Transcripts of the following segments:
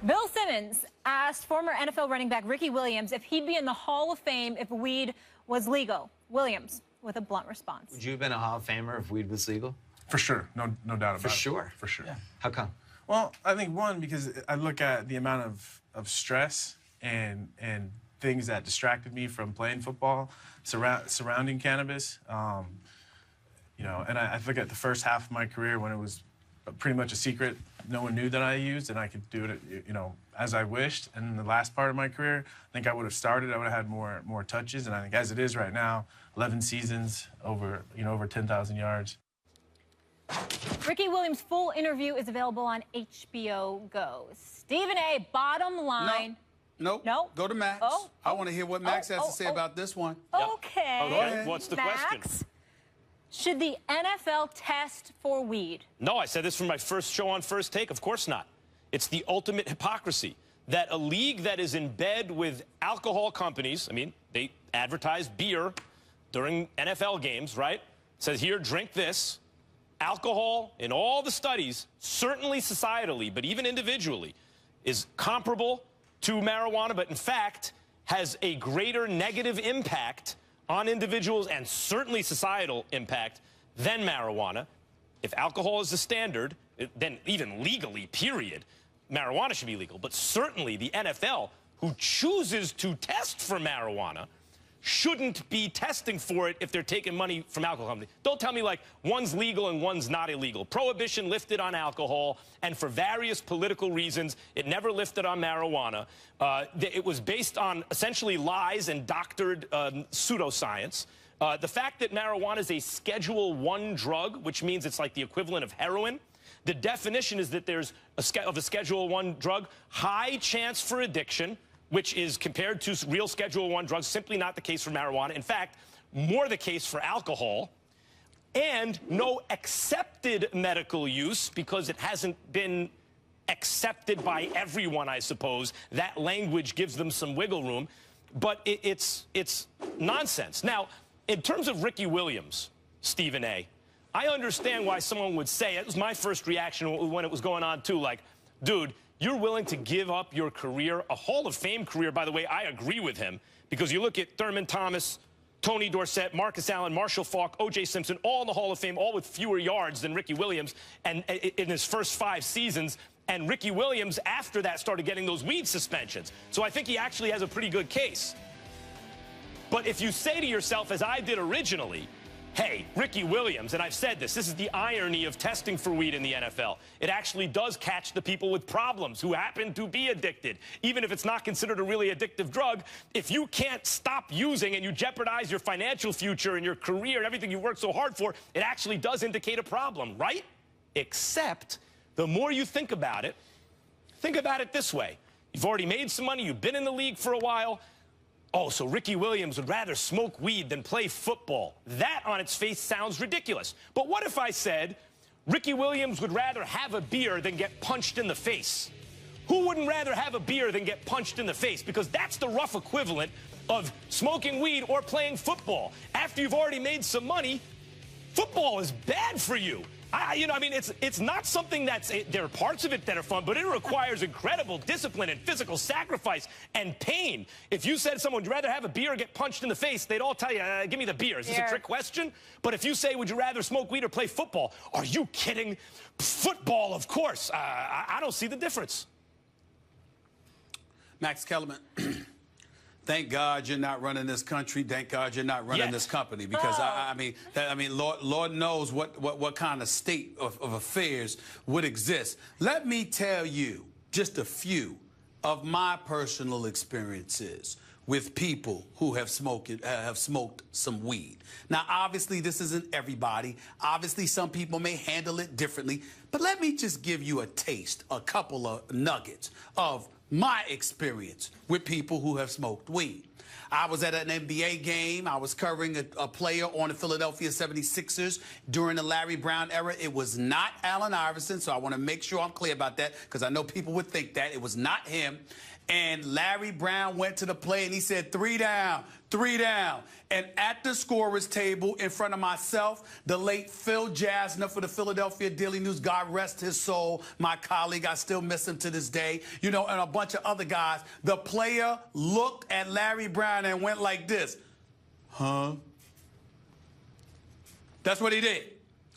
Bill Simmons asked former NFL running back Ricky Williams if he'd be in the Hall of Fame if weed was legal. Williams with a blunt response. Would you have been a Hall of Famer if weed was legal? For sure. No doubt about it. For sure? For sure. Yeah. How come? Well, I think, one, because I look at the amount of stress and things that distracted me from playing football surrounding cannabis. You know, and I look at the first half of my career when it was pretty much a secret. No one knew that I used, and I could do it, you know, as I wished. And in the last part of my career, I think I would have started. I would have had more touches. And I think as it is right now, 11 seasons, over 10,000 yards. Ricky Williams' full interview is available on HBO Go. Stephen A., bottom line. Nope. No? Go to Max. I want to hear what Max has to say about this one. Okay. Go ahead. What's the Max, question? should the NFL test for weed? No, I said this from my first show on First Take. Of course not. It's the ultimate hypocrisy that a league that is in bed with alcohol companies, I mean, they advertise beer during NFL games, right? Says, here, drink this. Alcohol, in all the studies, certainly societally, but even individually, is comparable to marijuana, but in fact has a greater negative impact on individuals and certainly societal impact than marijuana. If alcohol is the standard, then even legally, period, marijuana should be legal. But certainly the NFL, who chooses to test for marijuana, shouldn't be testing for it if they're taking money from alcohol companies. Don't tell me, like, one's legal and one's not illegal. Prohibition lifted on alcohol, and for various political reasons, it never lifted on marijuana. It was based on essentially lies and doctored pseudoscience. The fact that marijuana is a Schedule I drug, which means it's like the equivalent of heroin, the definition is that there's a Schedule I drug, high chance for addiction, which is compared to real Schedule I drugs, simply not the case for marijuana. In fact, more the case for alcohol. And no accepted medical use because it hasn't been accepted by everyone, I suppose. That language gives them some wiggle room. But it's nonsense. Now, in terms of Ricky Williams, Stephen A., I understand why someone would say, it was my first reaction when it was going on, too, like, dude, you're willing to give up your career, a Hall of Fame career, by the way. I agree with him, because you look at Thurman Thomas, Tony Dorsett, Marcus Allen, Marshall Faulk, O.J. Simpson, all in the Hall of Fame, all with fewer yards than Ricky Williams and in his first 5 seasons. And Ricky Williams, after that, started getting those weed suspensions. So I think he actually has a pretty good case. But if you say to yourself, as I did originally, hey, Ricky Williams, and I've said this is the irony of testing for weed in the NFL. It actually does catch the people with problems who happen to be addicted. Even if it's not considered a really addictive drug, if you can't stop using and you jeopardize your financial future and your career and everything you worked so hard for, it actually does indicate a problem, right? Except the more you think about it this way. You've already made some money. You've been in the league for a while. Oh, so Ricky Williams would rather smoke weed than play football. That, on its face, sounds ridiculous. But what if I said Ricky Williams would rather have a beer than get punched in the face? Who wouldn't rather have a beer than get punched in the face? Because that's the rough equivalent of smoking weed or playing football. After you've already made some money, football is bad for you. It's not something there are parts of it that are fun, but it requires incredible discipline and physical sacrifice and pain. If you said to someone, would you rather have a beer or get punched in the face, they'd all tell you, give me the beer. Is this a trick question? But if you say, would you rather smoke weed or play football? Are you kidding? Football, of course. I don't see the difference. Max Kellerman. Thank God you're not running this country. Thank God you're not running this company, because I mean, Lord knows what kind of state of affairs would exist. Let me tell you just a few of my personal experiences with people who have smoked some weed. Now, obviously, this isn't everybody. Obviously, some people may handle it differently. But let me just give you a taste, a couple of nuggets of my experience with people who have smoked weed. I was at an NBA game. I was covering a player on the Philadelphia 76ers during the Larry Brown era. It was not Allen Iverson, so I want to make sure I'm clear about that, because I know people would think that. It was not him. And Larry Brown went to the play and he said, 3 down, 3 down. And at the scorer's table in front of myself, the late Phil Jasner for the Philadelphia Daily News, God rest his soul, my colleague, I still miss him to this day, you know, and a bunch of other guys. The player looked at Larry Brown and went like this, huh? That's what he did.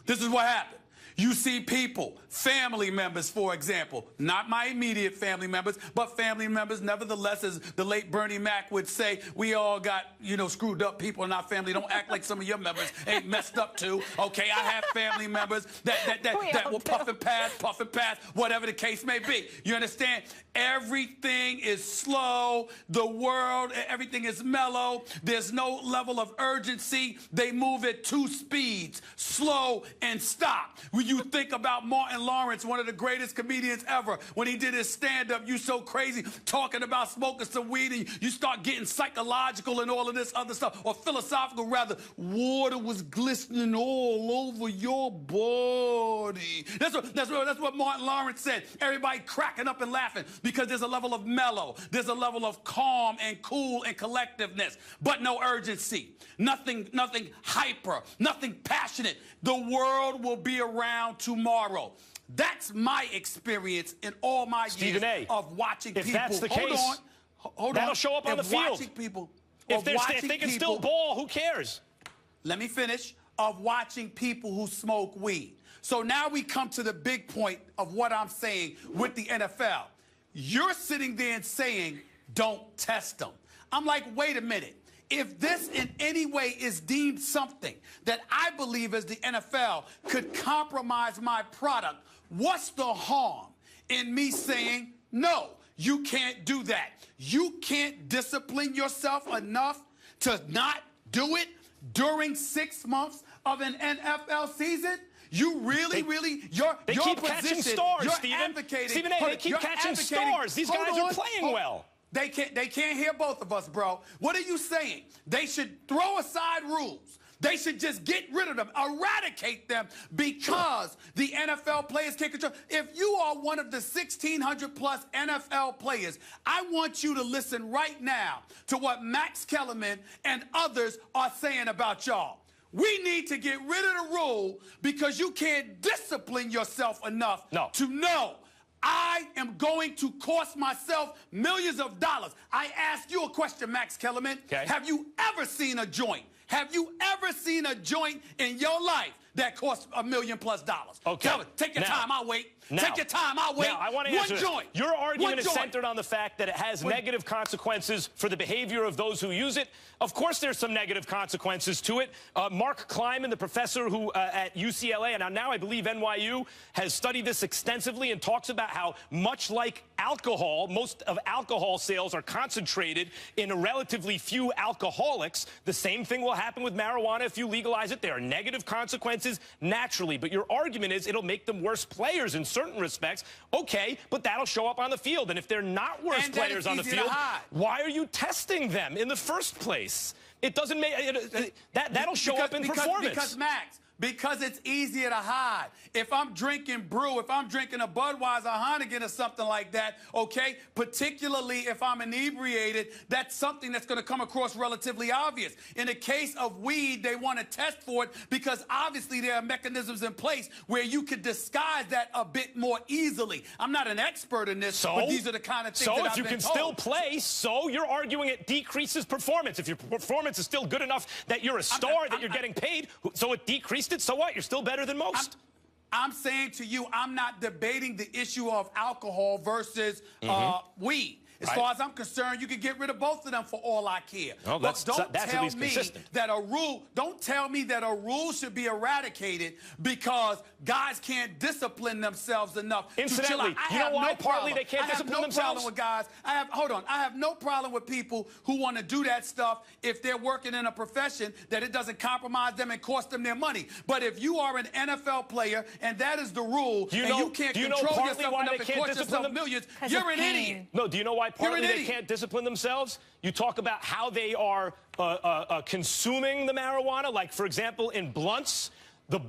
This is what happened. You see people, family members, for example, not my immediate family members, but family members, nevertheless, as the late Bernie Mac would say, we all got, you know, screwed up people in our family. Don't act like some of your members ain't messed up too. Okay, I have family members that will puff and pass, whatever the case may be. You understand? Everything is slow. The world, everything is mellow. There's no level of urgency. They move at 2 speeds, slow and stop. When you think about Martin Lawrence, one of the greatest comedians ever, when he did his stand-up, You So Crazy, talking about smoking some weed, and you start getting psychological and all of this other stuff, or philosophical rather. Water was glistening all over your body. That's what Martin Lawrence said. Everybody cracking up and laughing because there's a level of mellow, there's a level of calm and cool and collectiveness, but no urgency. Nothing hyper, nothing passionate. The world will be around tomorrow. That's my experience in all my years of watching people. If that's the case, that'll show up on the field. If they can still ball, who cares? Let me finish. Of watching people who smoke weed. So now we come to the big point of what I'm saying with the NFL. You're sitting there and saying, don't test them. I'm like, wait a minute. If this in any way is deemed something that I believe as the NFL could compromise my product, what's the harm in me saying, no, you can't do that? You can't discipline yourself enough to not do it during 6 months of an NFL season? You really, they keep catching stars, Stephen. Stephen A., they keep catching stars. These guys are playing well. They can't hear both of us, bro. What are you saying? They should throw aside rules. They should just get rid of them, eradicate them, because the NFL players can't control. If you are one of the 1,600-plus NFL players, I want you to listen right now to what Max Kellerman and others are saying about y'all. We need to get rid of the rule because you can't discipline yourself enough to know I am going to cost myself millions of dollars. I ask you a question, Max Kellerman. Okay. Have you ever seen a joint? Have you ever seen a joint in your life that costs $1 million+? Okay. Tell it. Take your time. I'll wait. Take your time. I'll wait. Now, I want to answer this. Joint. Your argument is centered on the fact that it has negative consequences for the behavior of those who use it. Of course, there's some negative consequences to it. Mark Kleiman, the professor who at UCLA, and now I believe NYU, has studied this extensively and talks about how much like alcohol, most of alcohol sales are concentrated in a relatively few alcoholics. The same thing will happen with marijuana if you legalize it. There are negative consequences naturally, but your argument is it'll make them worse players in certain respects. Okay, but that'll show up on the field. And if they're not worse players on the field, why are you testing them in the first place? It doesn't make that'll show up in performance. Because Max, because it's easier to hide. If I'm drinking brew, if I'm drinking a Budweiser Heineken or something like that, okay, particularly if I'm inebriated, that's something that's going to come across relatively obvious. In the case of weed, they want to test for it because obviously there are mechanisms in place where you could disguise that a bit more easily. I'm not an expert in this, but these are the kind of things that I've been told. So if you can still play, you're arguing it decreases performance. If your performance is still good enough that you're a star, that you're getting paid, so it decreased it, so what? You're still better than most. I'm saying to you, I'm not debating the issue of alcohol versus weed. As far as I'm concerned, you can get rid of both of them for all I care. Well, but don't tell me that a rule should be eradicated because guys can't discipline themselves enough. Incidentally, you know why partly they can't discipline themselves? I have no problem with guys. I have no problem with people who want to do that stuff if they're working in a profession that it doesn't compromise them and cost them their money. But if you are an NFL player and that is the rule, and you can't control yourself enough and cost yourself millions, you're an idiot. No, do you know why partly they can't discipline themselves? You talk about how they are consuming the marijuana, like, for example, in blunts.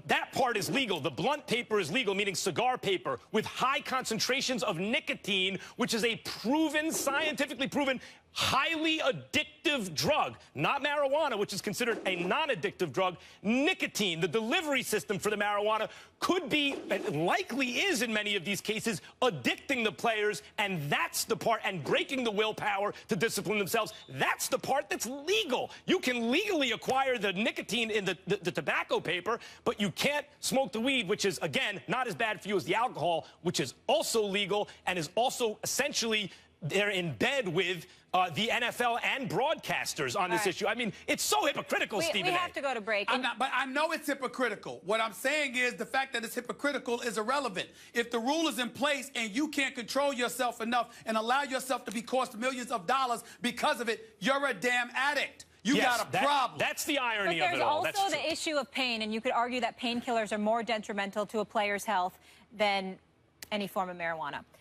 That part is legal. The blunt paper is legal, meaning cigar paper, with high concentrations of nicotine, which is a proven, scientifically proven, highly addictive drug, not marijuana, which is considered a non-addictive drug, nicotine, the delivery system for the marijuana, could be, and likely is in many of these cases, addicting the players, and that's the part, and breaking the willpower to discipline themselves, that's the part that's legal. You can legally acquire the nicotine in the tobacco paper, but you can't smoke the weed, which is, again, not as bad for you as the alcohol, which is also legal and is also essentially they're in bed with the NFL and broadcasters on this issue. I mean, it's so hypocritical, Stephen A. We have to go to break. But I know it's hypocritical. What I'm saying is the fact that it's hypocritical is irrelevant. If the rule is in place and you can't control yourself enough and allow yourself to be cost millions of dollars because of it, you're a damn addict. You got a problem. That's the irony but of it all. there's also the issue of pain, and you could argue that painkillers are more detrimental to a player's health than any form of marijuana.